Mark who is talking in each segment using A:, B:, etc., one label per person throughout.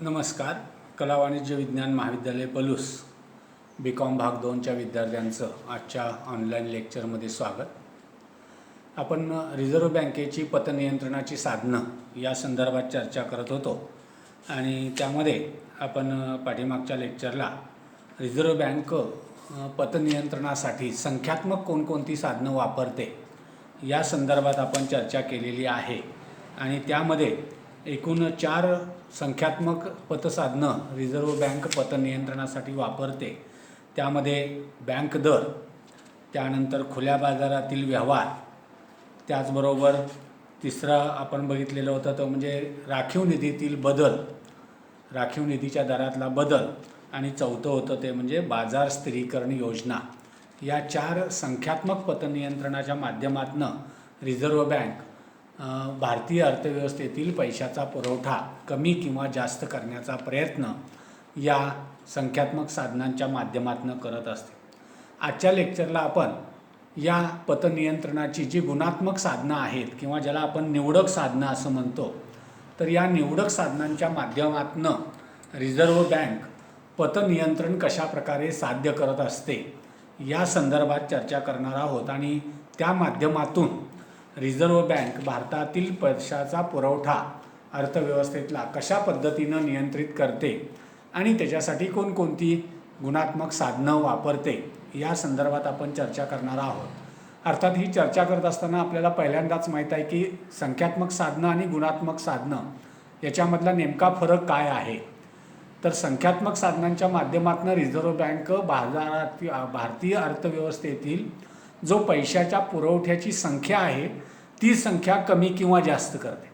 A: नमस्कार. कला वाणिज्य विज्ञान महाविद्यालय पलूस बी.कॉम भाग 2च्या विद्यार्थ्यांचं आजच्या ऑनलाईन लेक्चरमध्ये स्वागत. आपण रिझर्व्ह बँकेची पतनियंत्रणाची साधनं या संदर्भात चर्चा करत होतो आणि त्यामध्ये आपण पाठीमागच्या लेक्चरला रिझर्व्ह बँक पतनियंत्रणासाठी संख्यात्मक कोणकोणती साधनं वापरते या संदर्भात आपण चर्चा केलेली आहे आणि त्यामध्ये एकूण 4 संख्यात्मक पतसाधनं रिझर्व्ह बँक पतनियंत्रणासाठी वापरते. त्यामध्ये बँक दर, त्यानंतर खुल्या बाजारातील व्यवहार, त्याचबरोबर तिसरा आपण बघितलेलं होतं तो म्हणजे राखीव निधीतील बदल, राखीव निधीच्या दरातला बदल आणि चौथं होतं ते म्हणजे बाजार स्थिरीकरण योजना. या 4 संख्यात्मक पतनियंत्रणाच्या माध्यमातून रिझर्व्ह बँक भारतीय अर्थव्यवस्थेतील पैशाचा पुरवठा कमी किंवा जास्त करण्याचा प्रयत्न या संख्यात्मक साधनांच्या माध्यमातून करत असते. आजच्या लेक्चरला आपण या पतनियंत्रणाची जी गुणात्मक साधनं आहेत किंवा ज्याला आपण निवडक साधनं असं म्हणतो, तर या निवडक साधनांच्या माध्यमातून रिझर्व्ह बँक पतनियंत्रण कशा प्रकारे साध्य करत असते या संदर्भात चर्चा करणार आहोत आणि त्या माध्यमातून रिझर्व्ह बँक भारतातील पैशाचा पुरवठा अर्थव्यवस्थेतला कशा पद्धतीनं नियंत्रित करते आणि त्याच्यासाठी कोणकोणती गुणात्मक साधनं वापरते या संदर्भात आपण चर्चा करणार आहोत. अर्थात ही चर्चा करत असताना आपल्याला पहिल्यांदाच माहीत आहे की संख्यात्मक साधनं आणि गुणात्मक साधनं याच्यामधला नेमका फरक काय आहे. तर संख्यात्मक साधनांच्या माध्यमातून रिझर्व्ह बँक भारतीय अर्थव्यवस्थेतील जो पैशाच्या पुरवठ्याची संख्या आहे ती संख्या कमी किंवा जास्त करते.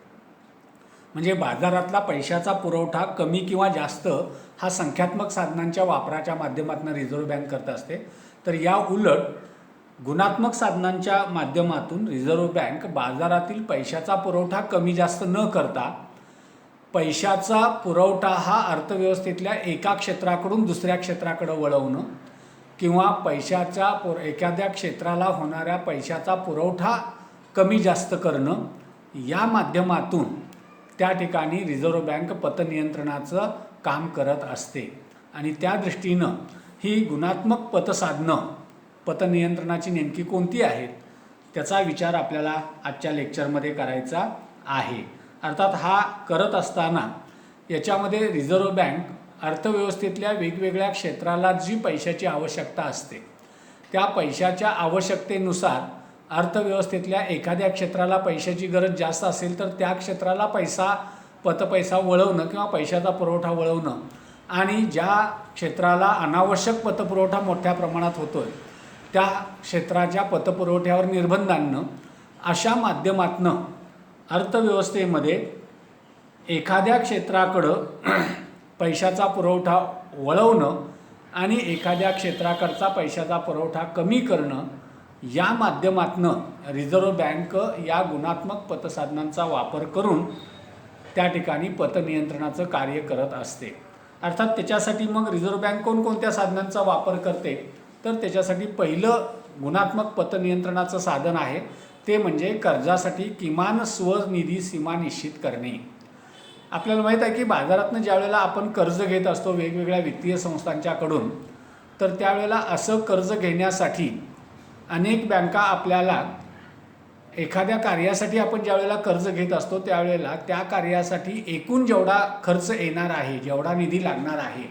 A: म्हणजे बाजारातला पैशाचा पुरवठा कमी किंवा जास्त हा संख्यात्मक साधनांच्या वापराच्या माध्यमातून रिझर्व्ह बँक करत असते. तर या उलट गुणात्मक साधनांच्या माध्यमातून रिझर्व्ह बँक बाजारातील पैशाचा पुरवठा कमी जास्त न करता पैशाचा पुरवठा हा अर्थव्यवस्थेतल्या एका क्षेत्राकडून दुसऱ्या क्षेत्राकडे वळवणं किंवा पैशाच्या एखाद्या क्षेत्राला होणाऱ्या पैशाचा पुरवठा कमी जास्त करणं या माध्यमातून त्या ठिकाणी रिझर्व्ह बँक पतनियंत्रणाचं काम करत असते. आणि त्या दृष्टीनं ही गुणात्मक पतसाधनं पतनियंत्रणाची नेमकी कोणती आहेत त्याचा विचार आपल्याला आजच्या लेक्चरमध्ये करायचा आहे. अर्थात हा करत असताना याच्यामध्ये रिझर्व्ह बँक अर्थव्यवस्थेतल्या वेगवेगळ्या क्षेत्राला जी पैशाची आवश्यकता असते त्या पैशाच्या आवश्यकतेनुसार अर्थव्यवस्थेतल्या एखाद्या क्षेत्राला पैशाची गरज जास्त असेल तर त्या क्षेत्राला पतपैसा वळवणं किंवा पैशाचा पुरवठा वळवणं आणि ज्या क्षेत्राला अनावश्यक पतपुरवठा मोठ्या प्रमाणात होतो आहे त्या क्षेत्राच्या पतपुरवठ्यावर निर्बंध आणणं अशा माध्यमातून अर्थव्यवस्थेमध्ये एखाद्या क्षेत्राकडं पैशाचा पुरवठा वळवणं आणि एखाद्या क्षेत्राकडचा पैशाचा पुरवठा कमी करणं या माध्यमातून रिझर्व्ह बँक या गुणात्मक पतसाधनांचा वापर करून त्या ठिकाणी पतनियंत्रणाचं कार्य करत असते. अर्थात त्याच्यासाठी मग रिझर्व्ह बँक कोणकोणत्या साधनांचा वापर करते तर त्याच्यासाठी पहिलं गुणात्मक पतनियंत्रणाचं साधन आहे ते म्हणजे कर्जासाठी किमान स्वनिधी सीमा निश्चित करणे. आपल्याला माहीत आहे की बाजारातनं ज्यावेळेला आपण कर्ज घेत असतो वेगवेगळ्या वित्तीय संस्थांच्याकडून तर त्यावेळेला असं कर्ज घेण्यासाठी अनेक बँका आपल्याला एखाद्या कार्यासाठी आपण ज्यावेळेला कर्ज घेत असतो त्यावेळेला त्या कार्यासाठी एकूण जेवढा खर्च येणार आहे जेवढा निधी लागणार आहे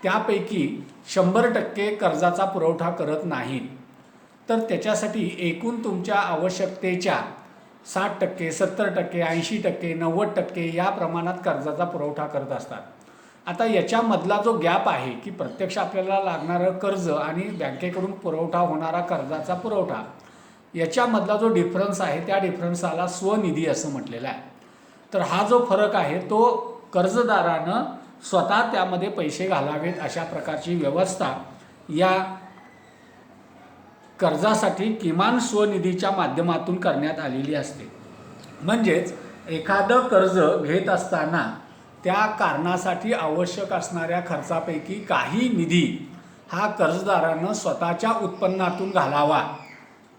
A: त्यापैकी 100% कर्जाचा पुरवठा करत नाहीत. तर त्याच्यासाठी एकूण तुमच्या आवश्यकतेच्या 60%, 70%, 80%, 90% या प्रमाणात कर्जाचा पुरवठा करत असतात. आता याच्यामधला जो गॅप आहे की प्रत्यक्ष आपल्याला लागणारं कर्ज आणि बँकेकडून पुरवठा होणारा कर्जाचा पुरवठा याच्यामधला जो डिफरन्स आहे त्या डिफरन्साला स्वनिधी असं म्हटलेलं आहे. तर हा जो फरक आहे तो कर्जदारानं स्वतः त्यामध्ये पैसे घालावेत अशा प्रकारची व्यवस्था या कर्जासाठी किमान स्वनिधीच्या माध्यमातून करण्यात आलेली असते. म्हणजेच एखादं कर्ज घेत असताना त्या कारणासाठी आवश्यक असणाऱ्या खर्चापैकी काही निधी हा कर्जदारानं स्वतःच्या उत्पन्नातून घालावा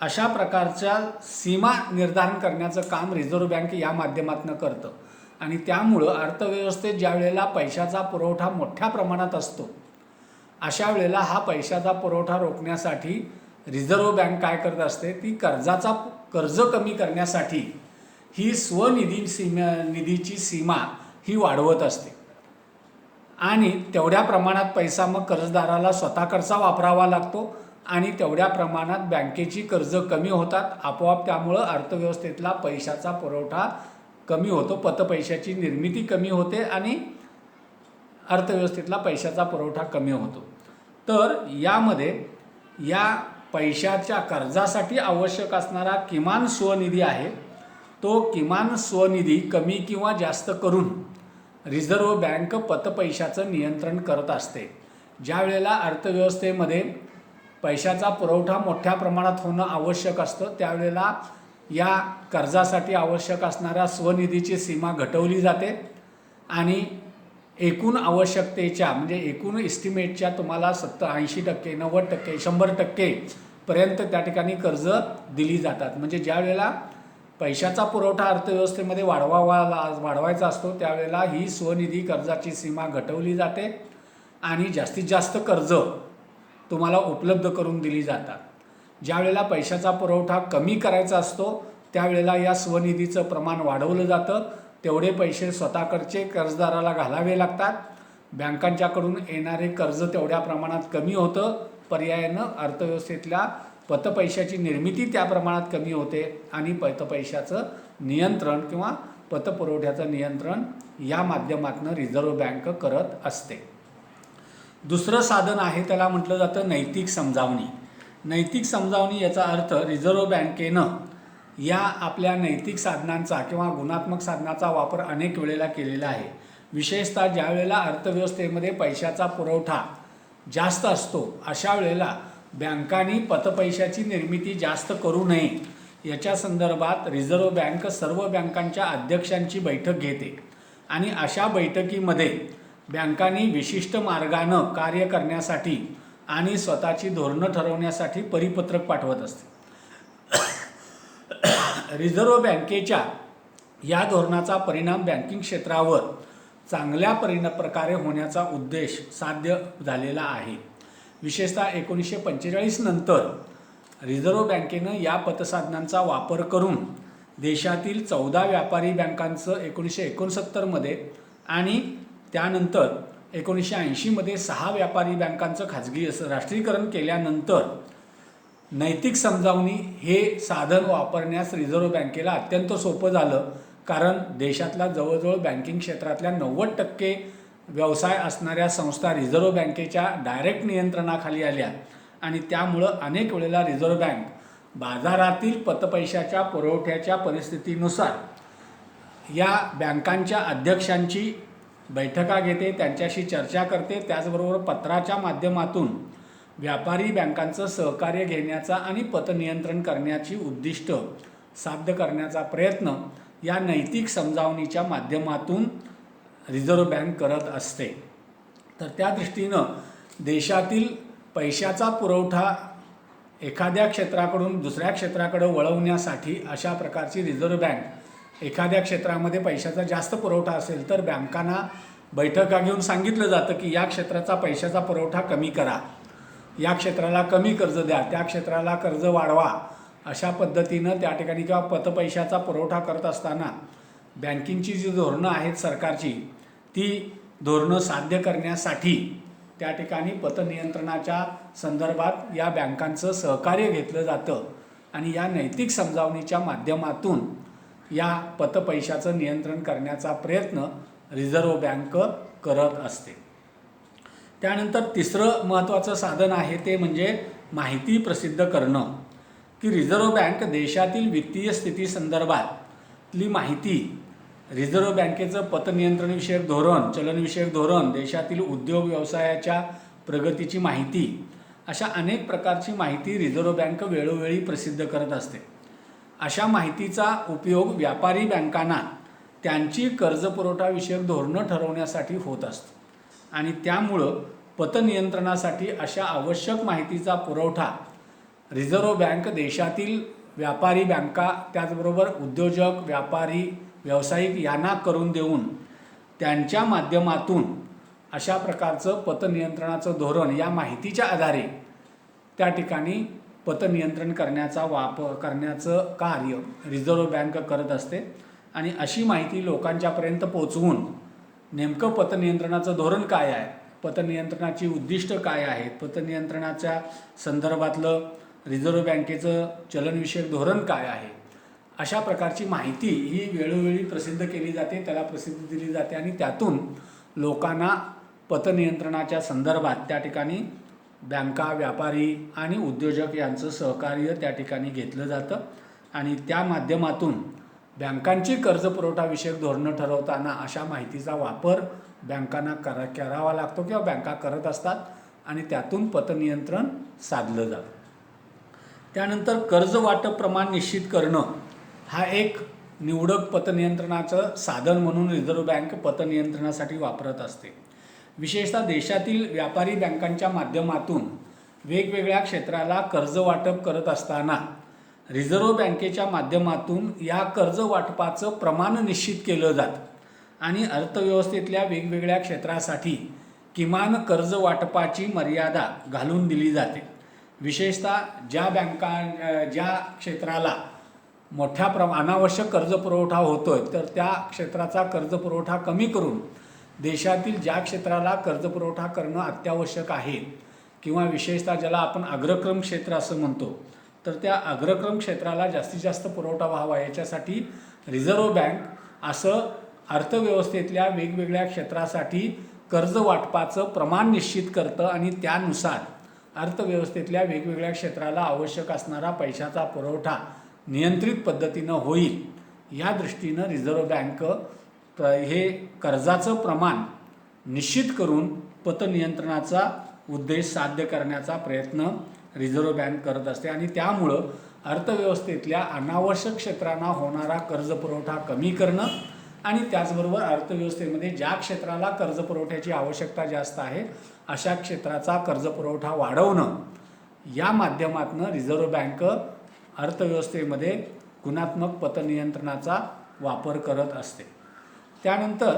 A: अशा प्रकारच्या सीमा निर्धारण करण्याचं काम रिझर्व्ह बँक या माध्यमातून करतं. आणि त्यामुळं अर्थव्यवस्थेत ज्या वेळेला पैशाचा पुरवठा मोठ्या प्रमाणात असतो, अशा वेळेला हा पैशाचा पुरवठा रोखण्यासाठी रिझर्व्ह बँक काय करत असते, ती कर्ज कमी करण्यासाठी ही निधीची सीमा ही वाढवत असते आणि तेवढ्या प्रमाणात पैसा मग कर्जदाराला स्वतःकडचा वापरावा लागतो आणि तेवढ्या प्रमाणात बँकेची कर्ज कमी होतात. आपोआप त्यामुळं अर्थव्यवस्थेतला पैशाचा पुरवठा कमी होतो, पतपैशाची निर्मिती कमी होते आणि अर्थव्यवस्थेतला पैशाचा पुरवठा कमी होतो. तर यामध्ये या पैशाच्या कर्जासाठी आवश्यक असणारा किमान स्वनिधी आहे, तो किमान स्वनिधी कमी किंवा जास्त करून रिझर्व्ह बँक पतपैशाचं नियंत्रण करत असते. ज्या वेळेला अर्थव्यवस्थेमध्ये पैशाचा पुरवठा मोठ्या प्रमाणात होणं आवश्यक असतं, त्यावेळेला या कर्जासाठी आवश्यक असणाऱ्या स्वनिधीची सीमा घटवली जाते आणि एकूण आवश्यकतेच्या म्हणजे एकूण इस्टिमेटच्या तुम्हाला 80%, 90%, 100% पर्यंत त्या ठिकाणी कर्ज दिली जातात. म्हणजे ज्या वेळेला पैशाचा पुरवठा अर्थव्यवस्थेमध्ये वाढवायचा असतो, त्यावेळेला ही स्वनिधी कर्जाची सीमा घटवली जाते आणि जास्तीत जास्त कर्ज तुम्हाला उपलब्ध करून दिली जातात. ज्या वेळेला पैशाचा पुरवठा कमी करायचा असतो, त्यावेळेला या स्वनिधीचं प्रमाण वाढवलं जातं. तेवढे पैसे स्वतःकडचे कर्जदाराला घालावे लागतात. बँकांच्याकडून येणारे कर्ज तेवढ्या प्रमाणात कमी होतं. पर्यायानं अर्थव्यवस्थेतल्या पतपैशाची निर्मिती त्या प्रमाणात कमी होते आणि पतपैशाचं नियंत्रण किंवा पतपुरवठ्याचं नियंत्रण या माध्यमातून रिझर्व्ह बँक करत असते. दुसरं साधन आहे त्याला म्हटलं जातं नैतिक समजावणी. नैतिक समजावणी याचा अर्थ रिझर्व्ह बँकेनं या आपल्या नैतिक साधनांचा किंवा गुणात्मक साधनाचा वापर अनेक वेळेला केलेला आहे. विशेषतः ज्या वेळेला अर्थव्यवस्थेमध्ये पैशाचा पुरवठा जास्त असतो, अशा वेळेला बँकांनी पतपैशाची निर्मिती जास्त करू नये याच्या संदर्भात रिझर्व्ह बँक सर्व बँकांच्या अध्यक्षांची बैठक घेते आणि अशा बैठकीमध्ये बँकांनी विशिष्ट मार्गानं कार्य करण्यासाठी आणि स्वतःची धोरणं ठरवण्यासाठी परिपत्रक पाठवत असते. रिझर्व्ह बँकेच्या या धोरणाचा परिणाम बँकिंग क्षेत्रावर चांगल्या प्रकारे होण्याचा उद्देश साध्य झालेला आहे. विशेषतः 1945 नंतर रिझर्व्ह बँकेनं या पतसाधनांचा वापर करून देशातील 14 व्यापारी बँकांचं 1969 आणि त्यानंतर 1980 6 व्यापारी बँकांचं राष्ट्रीयकरण केल्यानंतर नैतिक समजावणी हे साधन वापरण्यास रिझर्व्ह बँकेला अत्यंत सोपं झालं. कारण देशातला जवळजवळ बँकिंग क्षेत्रातल्या 90% व्यवसाय असणाऱ्या संस्था रिझर्व्ह बँकेच्या डायरेक्ट नियंत्रणाखाली आल्या आणि त्यामुळं अनेक वेळेला रिझर्व्ह बँक बाजारातील पतपैशाच्या पुरवठ्याच्या परिस्थितीनुसार या बँकांच्या अध्यक्षांची बैठका घेते, त्यांच्याशी चर्चा करते. त्याचबरोबर पत्राच्या माध्यमातून व्यापारी बँकांचं सहकार्य घेण्याचा आणि पतनियंत्रण करण्याची उद्दिष्ट साध्य करण्याचा प्रयत्न या नैतिक समजावणीच्या माध्यमातून रिझर्व्ह बँक करत असते. तर त्या दृष्टीनं देशातील पैशाचा पुरवठा एखाद्या क्षेत्राकडून दुसऱ्या क्षेत्राकडे वळवण्यासाठी अशा प्रकारची रिझर्व्ह बँक एखाद्या क्षेत्रामध्ये पैशाचा जास्त पुरवठा असेल तर बँकांना बैठका घेऊन सांगितलं जातं की या क्षेत्राचा पैशाचा पुरवठा कमी करा, या क्षेत्राला कमी कर्ज द्या, त्या क्षेत्राला कर्ज वाढवा. अशा पद्धतीनं त्या ठिकाणी किंवा पतपैशाचा पुरवठा करत असताना बँकिंगची जी धोरणं आहेत सरकारची, ती धोरणं साध्य करण्यासाठी त्या ठिकाणी पतनियंत्रणाच्या संदर्भात या बँकांचं सहकार्य घेतलं जातं आणि या नैतिक समजावणीच्या माध्यमातून या पतपैशाचं नियंत्रण करण्याचा प्रयत्न रिझर्व्ह बँक करत असते. त्यानंतर तिसरं महत्त्वाचं साधन आहे ते म्हणजे माहिती प्रसिद्ध करणं. की रिझर्व्ह बँक देशातील वित्तीय स्थिती संदर्भातली माहिती, रिझर्व्ह बँकेचं पतनियंत्रणविषयक धोरण, चलनविषयक धोरण, देशातील उद्योग व्यवसायाच्या प्रगतीची माहिती, अशा अनेक प्रकारची माहिती रिझर्व्ह बँक वेळोवेळी प्रसिद्ध करत असते. अशा माहितीचा उपयोग व्यापारी बँकांना त्यांची कर्जपुरवठाविषयक धोरणं ठरवण्यासाठी होत असतो आणि त्यामुळं पतनियंत्रणासाठी अशा आवश्यक माहितीचा पुरवठा रिझर्व्ह बँक देशातील व्यापारी बँका, त्याचबरोबर उद्योजक, व्यापारी व्यावसायिक यांना करून देऊन त्यांच्या माध्यमातून अशा प्रकारचं पतनियंत्रणाचं धोरण या माहितीच्या आधारे त्या ठिकाणी पतनियंत्रण करण्याचं कार्य रिझर्व्ह बँक करत असते आणि अशी माहिती लोकांच्यापर्यंत पोहोचवून नेमकं पतनियंत्रणाचं धोरण काय आहे, पतनियंत्रणाची उद्दिष्ट काय आहेत, पतनियंत्रणाच्या संदर्भातलं रिझर्व्ह बँकेचं चलनविषयक धोरण काय आहे, अशा प्रकारची माहिती ही वेळोवेळी प्रसिद्ध केली जाते, त्याला प्रसिद्धी दिली जाते आणि त्यातून लोकांना पतनियंत्रणाच्या संदर्भात त्या ठिकाणी बँका, व्यापारी आणि उद्योजक यांचं सहकार्य त्या ठिकाणी घेतलं जातं आणि त्या माध्यमातून बँकांची कर्जपुरवठाविषयक धोरणं ठरवताना अशा माहितीचा वापर बँकांना करावा लागतो किंवा बँका करत असतात आणि त्यातून पतनियंत्रण साधलं जातं. त्यानंतर कर्ज वाटप प्रमाण निश्चित करणं हा एक निवडक पतनियंत्रणाचं साधन म्हणून रिझर्व्ह बँक पतनियंत्रणासाठी वापरत असते. विशेषतः देशातील व्यापारी बँकांच्या माध्यमातून वेगवेगळ्या क्षेत्राला कर्ज वाटप करत असताना रिझर्व्ह बँकेच्या माध्यमातून या कर्ज वाटपाचं प्रमाण निश्चित केलं जातं आणि अर्थव्यवस्थेतल्या वेगवेगळ्या क्षेत्रासाठी किमान कर्ज वाटपाची मर्यादा घालून दिली जाते. विशेषतः ज्या क्षेत्राला मोठ्या अनावश्यक कर्जपुरवठा होतोय तर त्या क्षेत्राचा कर्जपुरवठा कमी करून देशातील ज्या क्षेत्राला कर्जपुरवठा करणं अत्यावश्यक आहे किंवा विशेषतः ज्याला आपण अग्रक्रम क्षेत्र असं म्हणतो तर त्या अग्रक्रम क्षेत्राला जास्तीत जास्त पुरवठा व्हावा याच्यासाठी रिझर्व्ह बँक असं अर्थव्यवस्थेतल्या वेगवेगळ्या क्षेत्रासाठी कर्ज वाटपाचं प्रमाण निश्चित करतं आणि त्यानुसार अर्थव्यवस्थेतल्या वेगवेगळ्या क्षेत्राला आवश्यक असणारा पैशाचा पुरवठा नियंत्रित पद्धतीनं होईल या दृष्टीनं रिझर्व्ह बँक हे कर्जाचं प्रमाण निश्चित करून पतनियंत्रणाचा उद्देश साध्य करण्याचा प्रयत्न रिझर्व्ह बँक करत असते आणि त्यामुळं अर्थव्यवस्थेतल्या अनावश्यक क्षेत्रांना होणारा कर्जपुरवठा कमी करणं आणि त्याचबरोबर अर्थव्यवस्थेमध्ये ज्या क्षेत्राला कर्जपुरवठ्याची आवश्यकता जास्त आहे अशा क्षेत्राचा कर्जपुरवठा वाढवणं या माध्यमातून रिझर्व्ह बँक अर्थव्यवस्थेमध्ये गुणात्मक पतनियंत्रणाचा वापर करत असते. त्यानंतर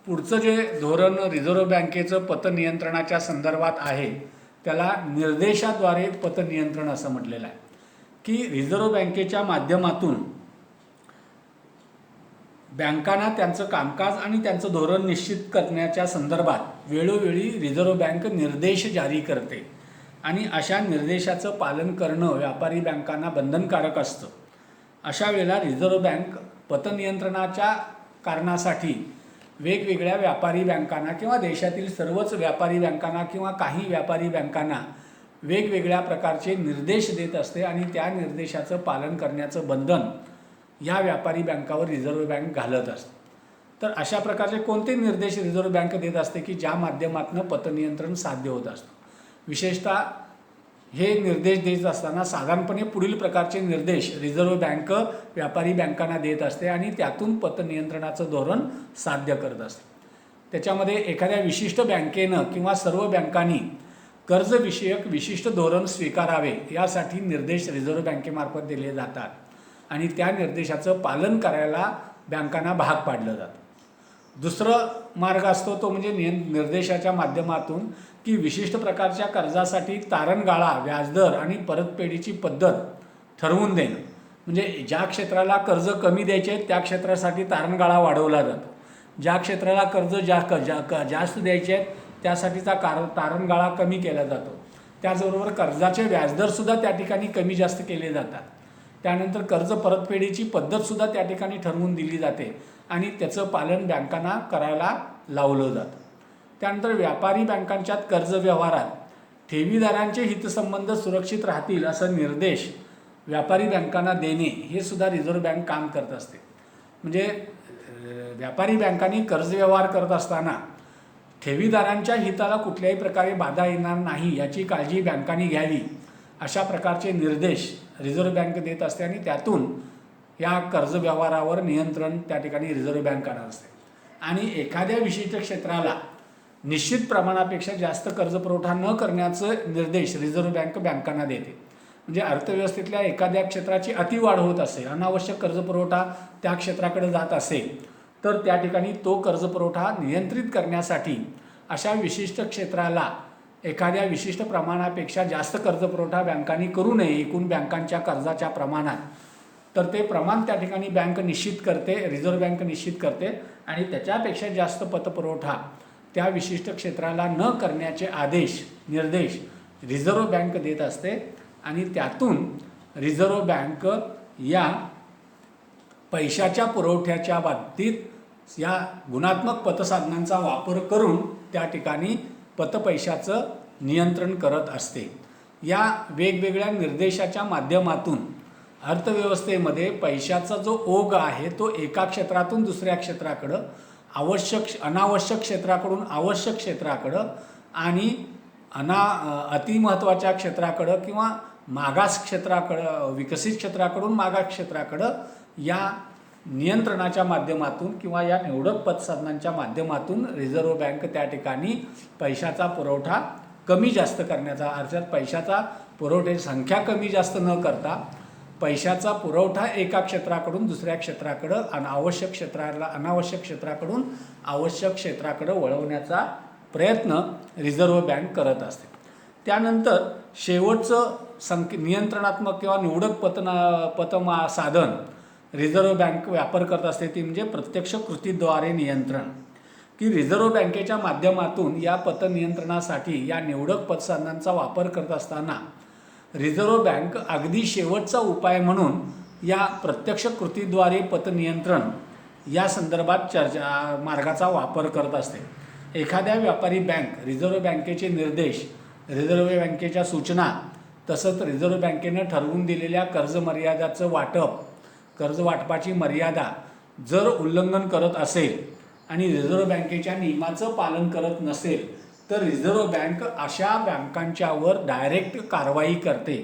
A: पुढचं जे धोरण रिझर्व्ह बँकेचं पतनियंत्रणाच्या संदर्भात आहे त्याला निर्देशाद्वारे पतनियंत्रण असं म्हटलेलं आहे की रिझर्व्ह बँकेच्या माध्यमातून बँकांना त्यांचं कामकाज आणि त्यांचं धोरण निश्चित करण्याच्या संदर्भात वेळोवेळी रिझर्व्ह बँक निर्देश जारी करते आणि अशा निर्देशाचं पालन करणं व्यापारी बँकांना बंधनकारक असतं. अशा वेळेला रिझर्व्ह बँक पतनियंत्रणाच्या कारणासाठी वेगवेगळ्या व्यापारी बँकांना किंवा देशातील सर्वच व्यापारी बँकांना किंवा काही व्यापारी बँकांना वेगवेगळ्या प्रकारचे निर्देश देत असते आणि त्या निर्देशाचं पालन करण्याचं बंधन या व्यापारी बँकावर रिझर्व्ह बँक घालत असते. तर अशा प्रकारचे कोणते निर्देश रिझर्व्ह बँक देत असते की ज्या माध्यमातून पतनियंत्रण साध्य होत असतं. विशेषतः हे निर्देश देत असताना साधारणपणे पुढील प्रकारचे निर्देश रिझर्व्ह बँक व्यापारी बँकांना देत असते आणि त्यातून पतनियंत्रणाचं धोरण साध्य करत असते. त्याच्यामध्ये एखाद्या विशिष्ट बँकेनं किंवा सर्व बँकांनी कर्जविषयक विशिष्ट धोरण स्वीकारावे यासाठी निर्देश रिझर्व्ह बँकेमार्फत दिले जातात आणि त्या निर्देशाचं पालन करायला बँकांना भाग पाडलं जातं. दुसरं मार्ग असतो तो म्हणजे निर्देशाच्या माध्यमातून की विशिष्ट प्रकारच्या कर्जासाठी तारणगाळा, व्याजदर आणि परतफेडीची पद्धत ठरवून देणं. म्हणजे ज्या क्षेत्राला कर्ज कमी द्यायचे त्या क्षेत्रासाठी तारणगाळा वाढवला जातो, ज्या क्षेत्राला कर्ज जास्त द्यायचे आहेत त्यासाठीचा तारणगाळा कमी केला जातो. त्याचबरोबर कर्जाचे व्याजदरसुद्धा त्या ठिकाणी कमी जास्त केले जातात. त्यानंतर कर्ज परतफेडीची पद्धतसुद्धा त्या ठिकाणी ठरवून दिली जाते आणि त्याचं पालन बँकांना करायला लावलं जातं. त्यानंतर व्यापारी बँकांच्या कर्ज व्यवहारात ठेवीदारांचे हितसंबंध सुरक्षित राहतील असं निर्देश व्यापारी बँकांना देणे हे सुद्धा रिझर्व्ह बँक काम करत असते. म्हणजे व्यापारी बँकांनी कर्ज व्यवहार करत असताना ठेवीदारांच्या हिताला कुठल्याही प्रकारे बाधा येणार नाही याची काळजी बँकांनी घ्यावी अशा प्रकारचे निर्देश रिझर्व्ह बँक देत असते आणि त्यातून या कर्ज व्यवहारावर नियंत्रण त्या ठिकाणी रिझर्व्ह बँक करत असते. आणि एखाद्या विशिष्ट क्षेत्राला निश्चित प्रमाणापेक्षा जास्त कर्जपुरवठा न करण्याचे निर्देश रिझर्व्ह बँक बँकांना देते. म्हणजे अर्थव्यवस्थेतल्या एखाद्या क्षेत्राची अतिवाढ होत असेल, अनावश्यक कर्जपुरवठा त्या क्षेत्राकडे जात असेल, तर त्या ठिकाणी तो कर्जपुरवठा नियंत्रित करण्यासाठी अशा विशिष्ट क्षेत्राला एखाद्या विशिष्ट प्रमाणापेक्षा जास्त कर्जपुरवठा बँकांनी करू नये एकूण बँकांच्या कर्जाच्या प्रमाणात. तर ते प्रमाण त्या ठिकाणी बँक निश्चित करते, रिझर्व्ह बँक निश्चित करते आणि त्याच्यापेक्षा जास्त पतपुरवठा त्या विशिष्ट क्षेत्राला न करण्याचे निर्देश रिझर्व्ह बँक देत असते आणि त्यातून रिझर्व्ह बँक या पैशाच्या पुरवठ्याच्या बाबतीत या गुणात्मक पतसाधनांचा वापर करून त्या ठिकाणी पतपैशाचं नियंत्रण करत असते. या वेगवेगळ्या निर्देशाच्या माध्यमातून अर्थव्यवस्थेमध्ये पैशाचा जो ओघ आहे तो एका क्षेत्रातून दुसऱ्या क्षेत्राकडं, अनावश्यक क्षेत्राकडून आवश्यक क्षेत्राकडं आणि अतिमहत्त्वाच्या क्षेत्राकडं किंवा मागास क्षेत्राकडं, विकसित क्षेत्राकडून मागास क्षेत्राकडं या नियंत्रणाच्या माध्यमातून किंवा या निवडक पतसाधनांच्या माध्यमातून रिझर्व्ह बँक त्या ठिकाणी पैशाचा पुरवठा कमी जास्त करण्याचा, अर्थात पैशाचा पुरवठ्याची संख्या कमी जास्त न करता पैशाचा पुरवठा एका क्षेत्राकडून दुसऱ्या क्षेत्राकडं अनावश्यक क्षेत्राकडून आवश्यक क्षेत्राकडं वळवण्याचा प्रयत्न रिझर्व्ह बँक करत असते. त्यानंतर शेवटचं नियंत्रणात्मक किंवा निवडक साधन रिझर्व्ह बँक वापर करत असते ती म्हणजे प्रत्यक्ष कृतीद्वारे नियंत्रण, की रिझर्व्ह बँकेच्या माध्यमातून या पतनियंत्रणासाठी या निवडक पतसाधनांचा वापर करत असताना रिझर्व्ह बँक अगदी शेवटचा उपाय म्हणून या प्रत्यक्ष कृतीद्वारे पतनियंत्रण या संदर्भात मार्गाचा वापर करत असते. एखाद्या व्यापारी बँक रिझर्व्ह बँकेचे निर्देश, रिझर्व्ह बँकेच्या सूचना तसंच रिझर्व्ह बँकेनं ठरवून दिलेल्या कर्ज वाटपाची मर्यादा जर उल्लंघन करत असेल आणि रिझर्व्ह बँकेच्या नियमाचं पालन करत नसेल तर रिझर्व्ह बँक अशा बँकांच्यावर डायरेक्ट कारवाई करते,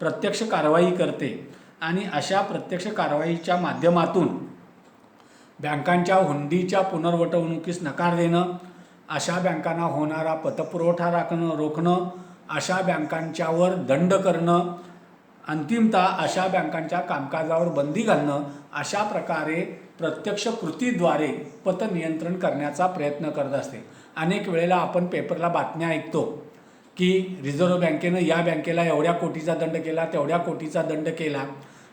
A: प्रत्यक्ष कारवाई करते आणि अशा प्रत्यक्ष कारवाईच्या माध्यमातून बँकांच्या हुंडीच्या पुनर्वटवणुकीस नकार देणं, अशा बँकांना होणारा पतपुरवठा रोखणं, अशा बँकांच्यावर दंड करणं, अंतिमतः अशा बँकांच्या कामकाजावर बंदी घालणं, अशा प्रकारे प्रत्यक्ष कृतीद्वारे पतनियंत्रण करण्याचा प्रयत्न करत असते. अनेक वेळेला आपण पेपरला बातम्या ऐकतो की रिझर्व्ह बँकेनं या बँकेला एवढ्या कोटीचा दंड केला, तेवढ्या कोटीचा दंड केला.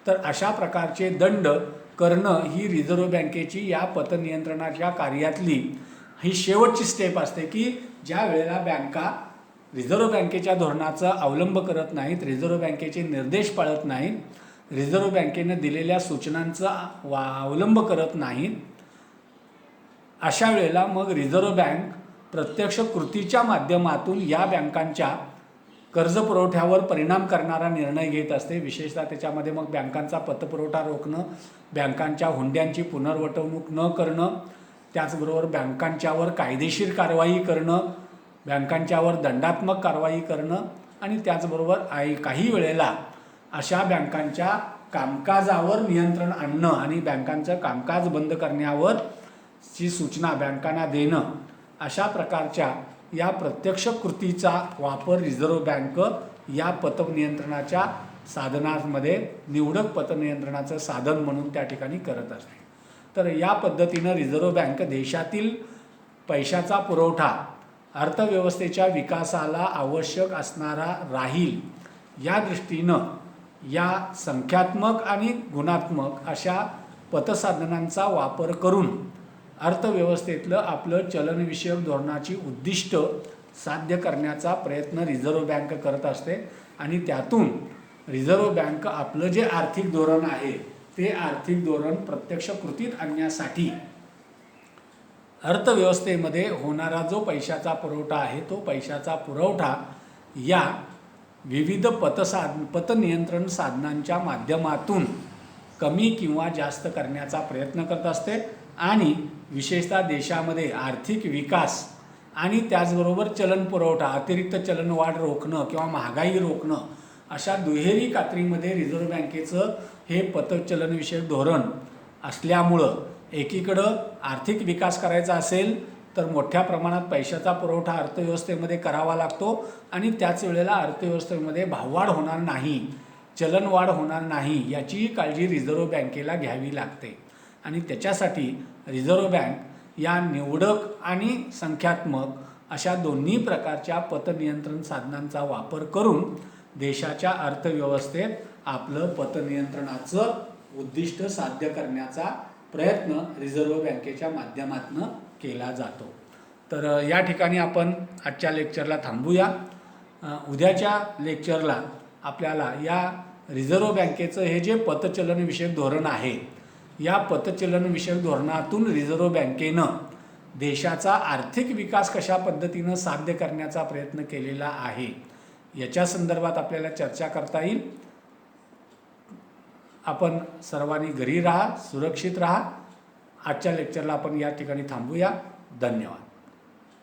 A: तर अशा प्रकारचे दंड करणं ही रिझर्व्ह बँकेची या पतनियंत्रणाच्या कार्यातली ही शेवटची स्टेप असते, की ज्या वेळेला बँका रिझर्व्ह बँकेच्या धोरणाचा अवलंब करत नाहीत, रिझर्व्ह बँकेचे निर्देश पाळत नाहीत, रिझर्व्ह बँकेनं दिलेल्या सूचनांचा अवलंब करत नाहीत, अशा वेळेला मग रिझर्व्ह बँक प्रत्यक्ष कृतीच्या माध्यमातून या बँकांच्या कर्जपुरवठ्यावर परिणाम करणारा निर्णय घेत असते. विशेषतः त्याच्यामध्ये मग बँकांचा पतपुरवठा रोखणं, बँकांच्या हुंड्यांची पुनर्वटवणूक न करणं, त्याचबरोबर बँकांच्यावर कायदेशीर कारवाई करणं, बँकांच्यावर दंडात्मक कारवाई करणं आणि त्याचबरोबर काही वेळेला अशा बँकांच्या कामकाजावर नियंत्रण आणणं आणि बँकांचं कामकाज बंद करण्यावर ची सूचना बँकांना देणं, अशा प्रकारच्या या प्रत्यक्ष कृतीचा वापर रिझर्व्ह बँक या पतनियंत्रणाच्या साधनांमध्ये निवडक पतनियंत्रणाचं साधन म्हणून त्या ठिकाणी करत असते. तर या पद्धतीनं रिझर्व्ह बँक देशातील पैशाचा पुरवठा अर्थव्यवस्थेच्या विकासाला आवश्यक असणारा राहील या दृष्टीनं या संख्यात्मक आणि गुणात्मक अशा पतसाधनांचा वापर करून अर्थव्यवस्थेतलं आपलं चलनविषयक धोरणाची उद्दिष्ट साध्य करण्याचा प्रयत्न रिझर्व्ह बँक करत असते आणि त्यातून रिझर्व्ह बँक आपलं जे आर्थिक धोरण आहे ते आर्थिक धोरण प्रत्यक्ष कृतीत आणण्यासाठी अर्थव्यवस्थेमध्ये होणारा जो पैशाचा पुरवठा आहे तो पैशाचा पुरवठा या विविध पतनियंत्रण साधनांच्या माध्यमातून कमी किंवा जास्त करण्याचा प्रयत्न करत असते आणि विशेषतः देशामध्ये आर्थिक विकास आणि त्याचबरोबर चलन पुरवठा, अतिरिक्त चलनवाढ रोखणं किंवा महागाई रोखणं अशा दुहेरी कात्रीमध्ये रिझर्व्ह बँकेचं हे पतचलनविषयक धोरण असल्यामुळं एकीकडं आर्थिक विकास करायचा असेल तर मोठ्या प्रमाणात पैशाचा पुरवठा अर्थव्यवस्थेमध्ये करावा लागतो आणि त्याच वेळेला अर्थव्यवस्थेमध्ये भाववाढ होणार नाही, चलनवाढ होणार नाही याचीही काळजी रिझर्व्ह बँकेला घ्यावी लागते. आणि त्याच्यासाठी रिझर्व्ह बँक या निवडक आणि संख्यात्मक अशा दोन्ही प्रकारच्या पतनियंत्रण साधनांचा वापर करून देशाच्या अर्थव्यवस्थेत आपलं पतनियंत्रणाचं उद्दिष्ट साध्य करण्याचा प्रयत्न रिझर्व्ह बँकेच्या माध्यमातून केला जातो. तर या ठिकाणी आपण आजच्या लेक्चरला थांबूया. उद्याच्या लेक्चरला आपल्याला या रिझर्व्ह बँकेचं हे जे पतचलनविषयक धोरण आहे, या पतचलनविषयक धोरणातून रिझर्व्ह बँकेनं देशाचा आर्थिक विकास कशा पद्धतीनं साध्य करण्याचा प्रयत्न केलेला आहे याच्या संदर्भात आपल्याला चर्चा करता येईल. आपण सर्वांनी घरी राहा, सुरक्षित राहा. आजच्या लेक्चरला आपण या ठिकाणी थांबूया. धन्यवाद.